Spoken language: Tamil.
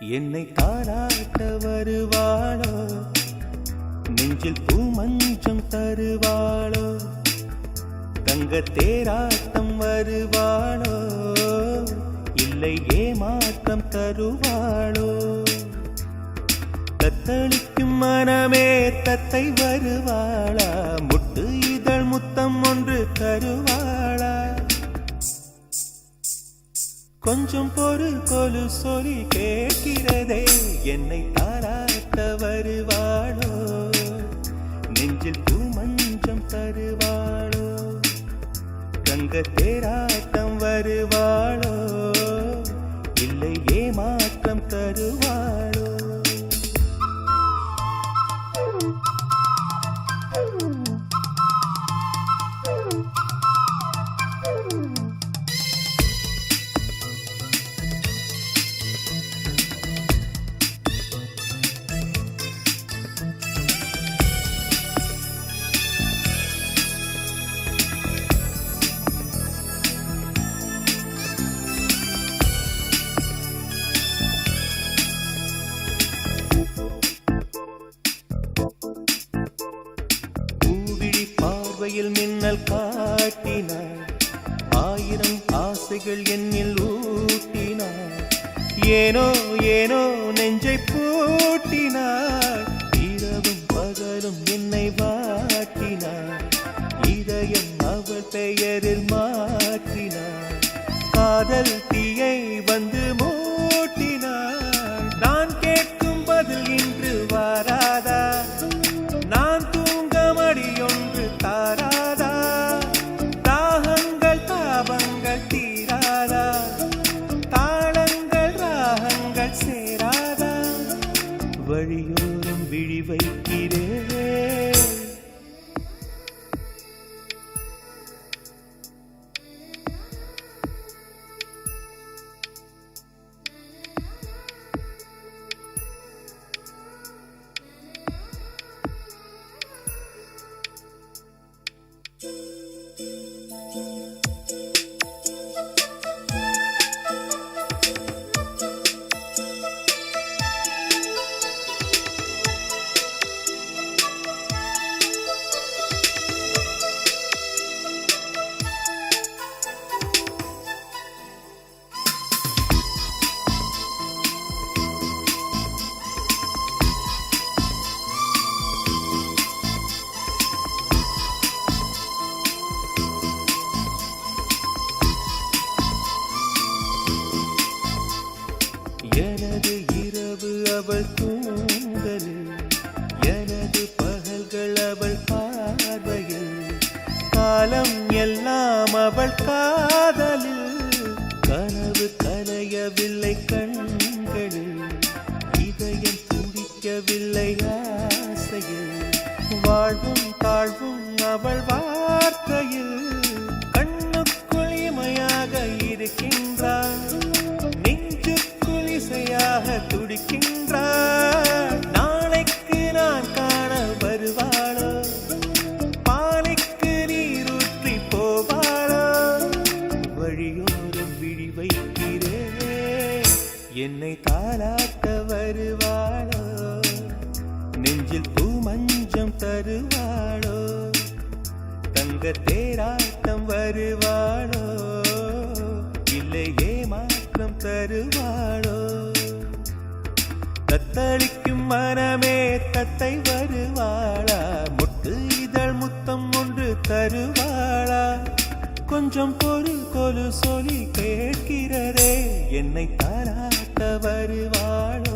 என்னை தாராட்ட வருவாளோ, நெஞ்சில் பூமஞ்சம் தருவாளோ, தங்க தேராட்டம் வருவாளோ, இல்லை ஏமாற்றம் தருவாளோ, தத்தளிக்கும் மனமே தத்தை வருவாளா, முட்டு இதழ் முத்தம் ஒன்று தருவாளா, கொஞ்சம் பொறு கொலு சொல்லி கேட்கிறதே, என்னை தாராட்ட வருவாளோ, நெஞ்சில் பூமஞ்சம் தருவாளோ, கங்க தேராட்டம் வருவாளோ, இல்லை ஏமாற்றம் தருவாளோ. மின்னல் காட்டினார், ஆயிரம் ஆசைகள் என்னில் ஊட்டினார், ஏனோ ஏனோ நெஞ்சை பூட்டினார், இரவும் பகலும் என்னை வாட்டினார், இதயம் அவள் பெயரில் மாற்றினார், காதல் தீயை வந்து மூட்டினார், நான் கேட்கும் பதில் இன்று வாராதா, நான் தூங்க மடியொன்று தாராதா, தாகங்கள் தாபங்கள் தீராதா, தாளங்கள் ராகங்கள் சேராதா, வழியோரம் விழி வைக்கிறேன், எனது இரவு அவள் தூங்கலில், எனது பகல்கள் அவள் பார்வையில், காலம் எல்லாம் அவள் காதலில், கனவு கலையவில்லை கண்களில், இதயம் துடிக்கவில்லை ஆசையில், வாழ்வும் தாழ்வும் அவள் வார்த்தையில், கண்ணுக்குள் இமையாக இருக்கின்றாள், துடிக்கின்றாள், நாளைக்கு நான் காண வருவாளோ, பாலைக்கு நீரூற்றி போவாளோ, வழியோரம் விழி வைக்கிறேன், என்னை தாலாட்ட வருவாளோ, நெஞ்சில் பூமஞ்சம் தருவாளோ, தங்க தேராட்டம் வருவாளோ, இல்லை ஏமாற்றம் தருவாளோ, தத்தளிக்கும் மனமே தத்தை வருவாளா, முட்டு இதழ் முத்தம் ஒன்று தருவாளா, கொஞ்சம் பொறு கொலு சொல்லி கேட்கிறதே, என்னை தாராட்ட வருவாளா.